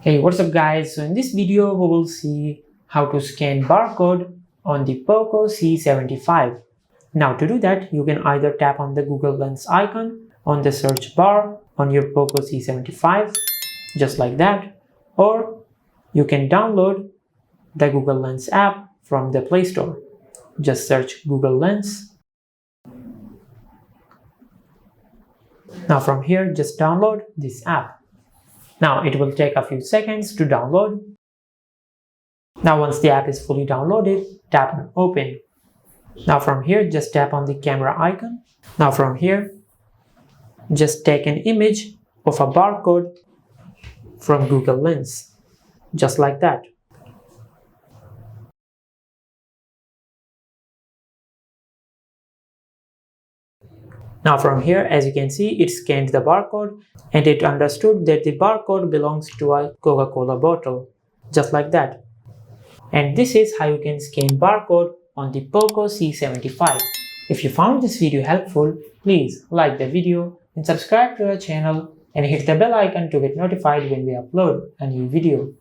Hey, what's up guys? So in this video we will see how to scan barcode on the Poco C75. Now to do that, you can either tap on the Google Lens icon on the search bar on your Poco C75 just like that, or you can download the Google Lens app from the Play Store. Just search Google Lens. Now from here, just download this app. Now it will take a few seconds to download. Now once the app is fully downloaded, tap on open. Now from here, just tap on the camera icon. Now from here, just take an image of a barcode from Google Lens, just like that. Now from here, as you can see, it scanned the barcode and it understood that the barcode belongs to a Coca-Cola bottle, just like that. And this is how you can scan barcode on the Poco C75. If you found this video helpful, please like the video and subscribe to our channel and hit the bell icon to get notified when we upload a new video.